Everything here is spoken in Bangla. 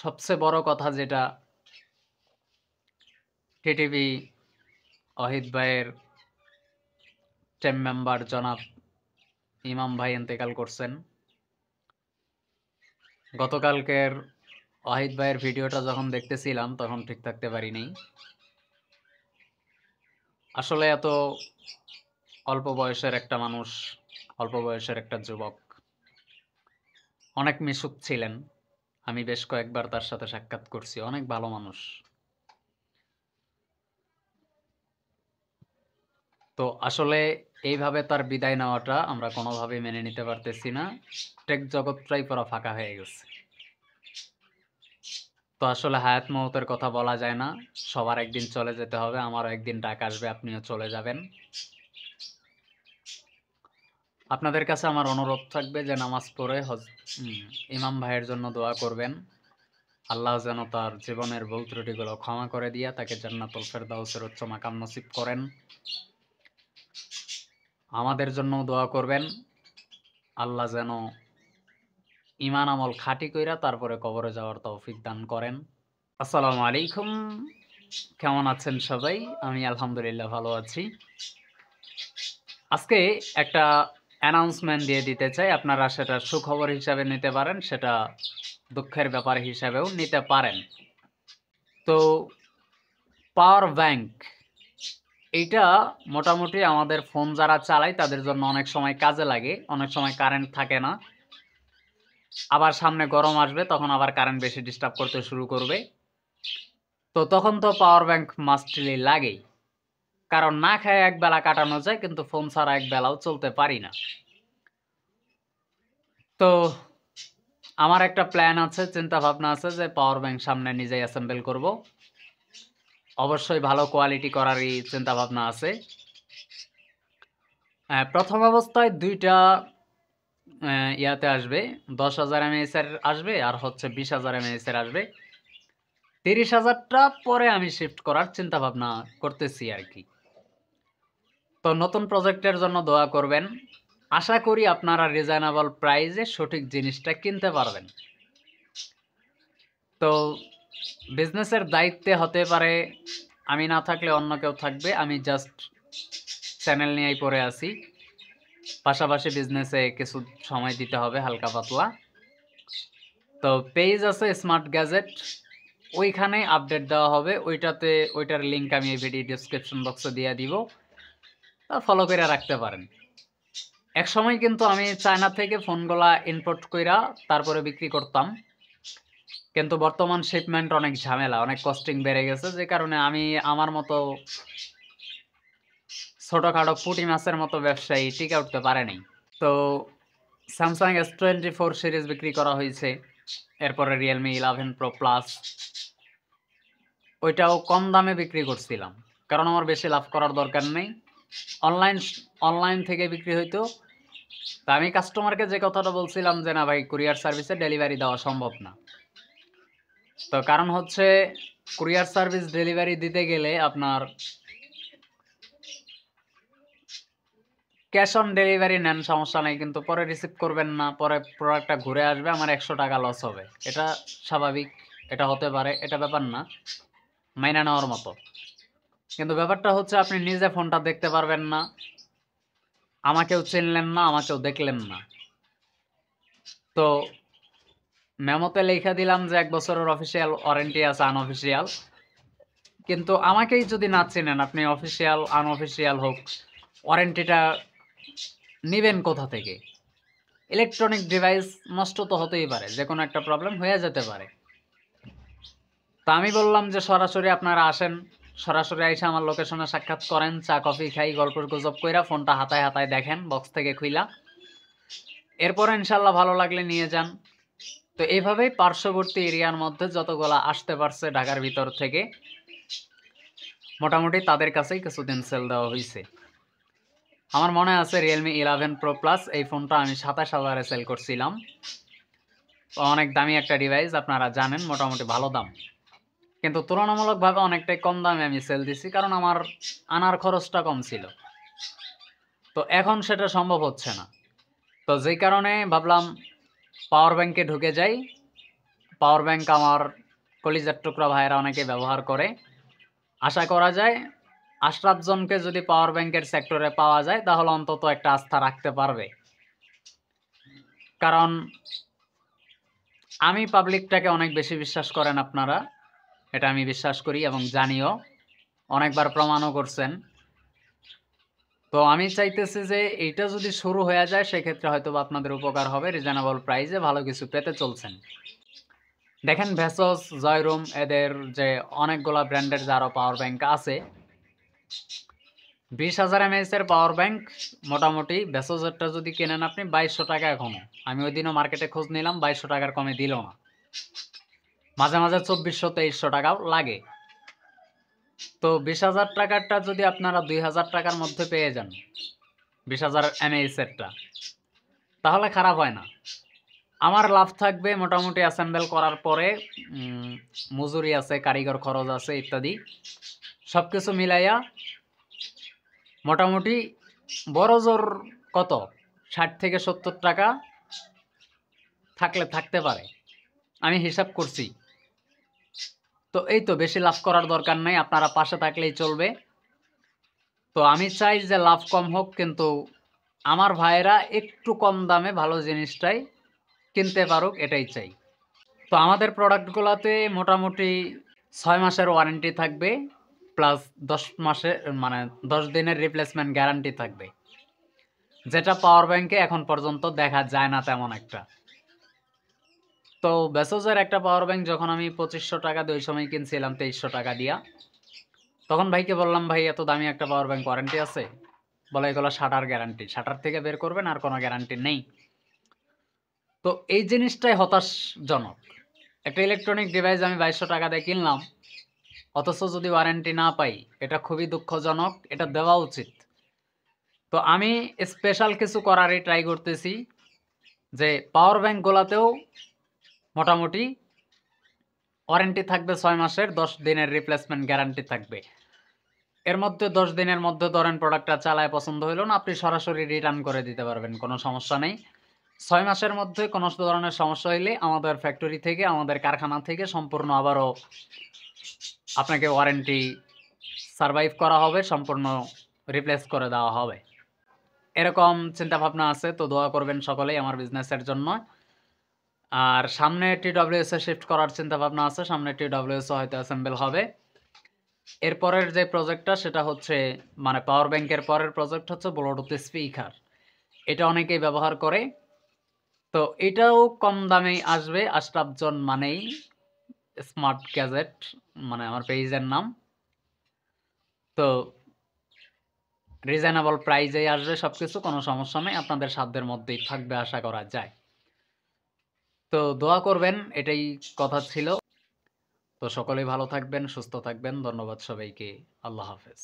সবচেয়ে বড় কথা যেটা টিটিভি অহিদ ভাইয়ের টিম মেম্বার জনাব ইমাম ভাই ইন্তেকাল করছেন। গতকালকের অহিদ ভাইয়ের ভিডিওটা যখন দেখতেছিলাম তখন ঠিক থাকতে পারিনি। আসলে এত অল্প বয়সের একটা মানুষ, অল্প বয়সের একটা যুবক, অনেক মিশুক ছিলেন। আমি বেশ কয়েকবার তার সাথে সাক্ষাৎ করছি। অনেক ভালো মানুষ। তো আসলে এইভাবে তার বিদায় নেওয়াটা আমরা কোনোভাবেই মেনে নিতে পারতেছি না। টেক জগৎটাই পুরো ফাঁকা হয়ে গেছে। তো আসলে হায়াত মওতের কথা বলা যায় না। সবার একদিন চলে যেতে হবে। আমারও একদিন ডাক আসবে, আপনিও চলে যাবেন। আপনাদের কাছে আমার অনুরোধ থাকবে যে নামাজ পড়ে ইমাম ভাইয়ের জন্য দোয়া করবেন। আল্লাহ যেন তার জীবনের ভুল ত্রুটিগুলো ক্ষমা করে দিয়া তাকে জান্নাতুল ফেরদাউসের উচ্চ মাকাম নসিব করেন। আমাদের জন্য দোয়া করবেন, আল্লাহ যেন ঈমান আমল খাঁটি কইরা তারপরে কবরে যাওয়ার তৌফিক দান করেন। আসসালামু আলাইকুম। কেমন আছেন সবাই? আমি আলহামদুলিল্লাহ ভালো আছি। আজকে একটা অ্যানাউন্সমেন্ট দিয়ে দিতে চাই। আপনারা সেটা সুখবর হিসাবে নিতে পারেন, সেটা দুঃখের ব্যাপার হিসাবেও নিতে পারেন। তো পাওয়ার ব্যাংক এইটা মোটামুটি আমাদের ফোন যারা চালায় তাদের জন্য অনেক সময় কাজে লাগে। অনেক সময় কারেন্ট থাকে না, আবার সামনে গরম আসবে, তখন আবার কারেন্ট বেশি ডিস্টার্ব করতে শুরু করবে। তো তখন তো পাওয়ার ব্যাংক মাস্টলি লাগেই, কারণ না খায় এক বেলা কাটানো যায়, কিন্তু ফোন ছাড়া এক বেলাও চলতে পারি না। তো আমার একটা প্ল্যান আছে, চিন্তা ভাবনা আছে যে পাওয়ার ব্যাংক সামনে নিজেই অ্যাসেম্বল করব। অবশ্যই ভালো কোয়ালিটি করারই চিন্তা ভাবনা আছে। প্রথম অবস্থায় দুইটা ইয়াতে আসবে, 10,000 mAh এর আসবে, আর হচ্ছে 20,000 mAh এর আসবে। 30,000টা পরে আমি শিফট করার চিন্তা ভাবনা করতেছি আর কি। তো নতুন প্রজেক্টের জন্য দোয়া করবেন। আশা করি আপনারা রিজনেবল প্রাইসে সঠিক জিনিসটা কিনতে পারবেন। তো বিজনেসের দায়িত্বে হতে পারে আমি না থাকলে অন্য কেউ থাকবে, আমি জাস্ট চ্যানেল নিয়েই পড়ে আছি। পাশাপাশি বিজনেসে কিছু সময় দিতে হবে হালকা পাতলা। তো পেজ আছে স্মার্ট গ্যাজেট, ওইখানে আপডেট দেওয়া হবে। ওইটার লিঙ্ক আমি এই ভিডিও ডেসক্রিপশন বক্সে দিয়ে দিব, তা ফলো করে রাখতে পারেন। এক সময় কিন্তু আমি চায়না থেকে ফোনগুলা ইম্পোর্ট কইরা তারপরে বিক্রি করতাম, কিন্তু বর্তমান শিপমেন্ট অনেক ঝামেলা, অনেক কস্টিং বেড়ে গেছে, যে কারণে আমি আমার মতো ছোটখাটো পুঁটি মাছের মতো ব্যবসায়ী টিকে উঠতে পারেনি। তো স্যামসাং S24 সিরিজ বিক্রি করা হয়েছে, এরপরে রিয়েলমি 11 প্রো প্লাস, ওইটাও কম দামে বিক্রি করছিলাম, কারণ আমার বেশি লাভ করার দরকার নেই। অনলাইন থেকে বিক্রি হইতো। তা আমি কাস্টমারকে যে কথাটা বলছিলাম যে না ভাই, কুরিয়ার সার্ভিসে ডেলিভারি দেওয়া সম্ভব না। তো কারণ হচ্ছে কুরিয়ার সার্ভিস ডেলিভারি দিতে গেলে আপনার ক্যাশ অন ডেলিভারি নেন, সমস্যা নেই, কিন্তু পরে রিসিভ করবেন না, পরে প্রোডাক্টটা ঘুরে আসবে, আমার 100 টাকা লস হবে। এটা স্বাভাবিক, এটা হতে পারে, এটা ব্যাপার না, মাইনা নেওয়ার মতো। কিন্তু ব্যাপারটা হচ্ছে আপনি নিজে ফোনটা দেখতে পারবেন না, আমাকেও চিনলেন না, আমাকেও দেখলেন না। তো মেমোতে লেখা দিলাম যে 1 বছরের অফিসিয়াল ওয়ারেন্টি আছে, আনঅফিসিয়াল। কিন্তু আমাকেই যদি না চেনেন, আপনি অফিসিয়াল আনঅফিসিয়াল হোক, ওয়ারেন্টিটা নেবেন কোথা থেকে? ইলেকট্রনিক ডিভাইস নষ্ট তো হতেই পারে, যে কোনো একটা প্রবলেম হয়ে যেতে পারে। তা আমি বললাম যে সরাসরি আপনারা আসেন, সরাসরি আইসা আমার লোকেশনে সাক্ষাৎ করেন, চা কফি খাই, গল্প গুজব কইরা ফোনটা হাতায় হাতায় দেখেন বক্স থেকে খুইলা, এরপরে ইনশাল্লাহ ভালো লাগলে নিয়ে যান। তো এইভাবেই পার্শ্ববর্তী এরিয়ার মধ্যে যতগুলা আসতে পারছে ঢাকার ভিতর থেকে, মোটামুটি তাদের কাছেই কিছুদিন সেল দেওয়া হয়েছে। আমার মনে আছে রিয়েলমি 11 প্রো প্লাস এই ফোনটা আমি 27,000-এ সেল করছিলাম। অনেক দামি একটা ডিভাইস, আপনারা জানেন, মোটামুটি ভালো দাম, কিন্তু তুলনামূলকভাবে অনেকটাই কম দামে আমি সেল দিছি, কারণ আমার আনার খরচটা কম ছিল। তো এখন সেটা সম্ভব হচ্ছে না। তো যেই কারণে ভাবলাম পাওয়ার ব্যাংকে ঢুকে যাই, পাওয়ার ব্যাংক আমার কলিজার টুকরা ভাইয়েরা অনেকে ব্যবহার করে। আশা করা যায় ৮০ জনকে যদি পাওয়ার ব্যাংকের সেক্টরে পাওয়া যায় তাহলে অন্তত একটা আস্থা রাখতে পারবে। কারণ আমি পাবলিকটাকে অনেক বেশি বিশ্বাস করেন আপনারা, এটা আমি বিশ্বাস করি এবং জানিও, অনেকবার প্রমাণও করছেন। তো আমি চাইতেছি যে এইটা যদি শুরু হয়ে যায় সেক্ষেত্রে হয়তো আপনাদের উপকার হবে, রিজনেবল প্রাইসে ভালো কিছু পেতে চলছেন। দেখেন ভেসস, জয়রুম এদের যে অনেকগুলা ব্র্যান্ডের যে আরও পাওয়ার ব্যাংক আছে, 20,000 mAh এর পাওয়ার ব্যাংক মোটামুটি ভেসসেরটা যদি কেনেন আপনি 2200 টাকা এখনো। আমি ওই দিনও মার্কেটে খোঁজ নিলাম, 2200 টাকার কমে দিল না। মাঝে মাঝে 2400-2300 টাকাও লাগে। তো 20,000 টাকারটা যদি আপনারা 2,000 টাকার মধ্যে পেয়ে যান 20,000 mAh এরটা, তাহলে খারাপ হয় না। আমার লাভ থাকবে মোটামুটি অ্যাসেম্বল করার পরে, মজুরি আছে, কারিগর খরচ আছে ইত্যাদি সব কিছু মিলাইয়া মোটামুটি বড় জোর কত 60-70 টাকা থাকতে পারে, আমি হিসাব করছি। তো এই তো, বেশি লাভ করার দরকার নাই, আপনারা পাশে থাকলেই চলবে। তো আমি চাই যে লাভ কম হোক, কিন্তু আমার ভাইয়েরা একটু কম দামে ভালো জিনিসটাই কিনতে পারুক, এটাই চাই। তো আমাদের প্রোডাক্টগুলোতে মোটামুটি 6 মাসের ওয়ারেন্টি থাকবে, প্লাস 10 মাসের মানে 10 দিনের রিপ্লেসমেন্ট গ্যারান্টি থাকবে, যেটা পাওয়ার ব্যাংকে এখন পর্যন্ত দেখা যায় না তেমন একটা। তো ভেসসের একটা পাওয়ার ব্যাংক যখন আমি 2500 টাকা দিয়ে ওই সময় কিনছিলাম 2300 টাকা দিয়া, তখন ভাইকে বললাম, ভাই এত দামি একটা পাওয়ার ব্যাংক ওয়ারেন্টি আছে? বলে এগুলো শাটার গ্যারান্টি, শাটার থেকে বের করবেন আর কোনো গ্যারান্টি নেই। তো এই জিনিসটাই হতাশজনক। একটা ইলেকট্রনিক ডিভাইস আমি 2200 টাকা দিয়ে কিনলাম, অথচ যদি ওয়ারেন্টি না পাই, এটা খুবই দুঃখজনক, এটা দেওয়া উচিত। তো আমি স্পেশাল কিছু করারই ট্রাই করতেছি, যে পাওয়ার ব্যাংকগুলোতেও মোটামুটি ওয়ারেন্টি থাকবে 6 মাসের, 10 দিনের রিপ্লেসমেন্ট গ্যারান্টি থাকবে। এর মধ্যে 10 দিনের মধ্যে ধরেন প্রোডাক্টটা চালায় পছন্দ হইল না, আপনি সরাসরি রিটার্ন করে দিতে পারবেন, কোনো সমস্যা নেই। 6 মাসের মধ্যে কোনো ধরনের সমস্যা হইলে আমাদের ফ্যাক্টরি থেকে, আমাদের কারখানা থেকে সম্পূর্ণ আবারও আপনাকে ওয়ারেন্টি সারভাইভ করা হবে, সম্পূর্ণ রিপ্লেস করে দেওয়া হবে। এরকম চিন্তাভাবনা আছে। তো দোয়া করবেন সকলেই আমার বিজনেসের জন্য। আর সামনে TWS এ শিফট করার চিন্তাভাবনা আছে, সামনে TWS হয়তো অ্যাসেম্বল হবে। এরপরের যে প্রজেক্টটা সেটা হচ্ছে, মানে পাওয়ার ব্যাংকের পরের প্রজেক্ট হচ্ছে ব্লুটুথ স্পিকার। এটা অনেকেই ব্যবহার করে, তো এটাও কম দামেই আসবে। আশরাফজন মানেই স্মার্ট গ্যাজেট, মানে আমার পেজের নাম। তো রিজনেবল প্রাইসেই আসবে সবকিছু, কোনো সমস্যা নেই, আপনাদের সাধ্যের মধ্যেই থাকবে আশা করা যায়। তো দোয়া করবেন, এটাই কথা ছিল। তো সকলেই ভালো থাকবেন, সুস্থ থাকবেন। ধন্যবাদ সবাইকে। আল্লাহ হাফেজ।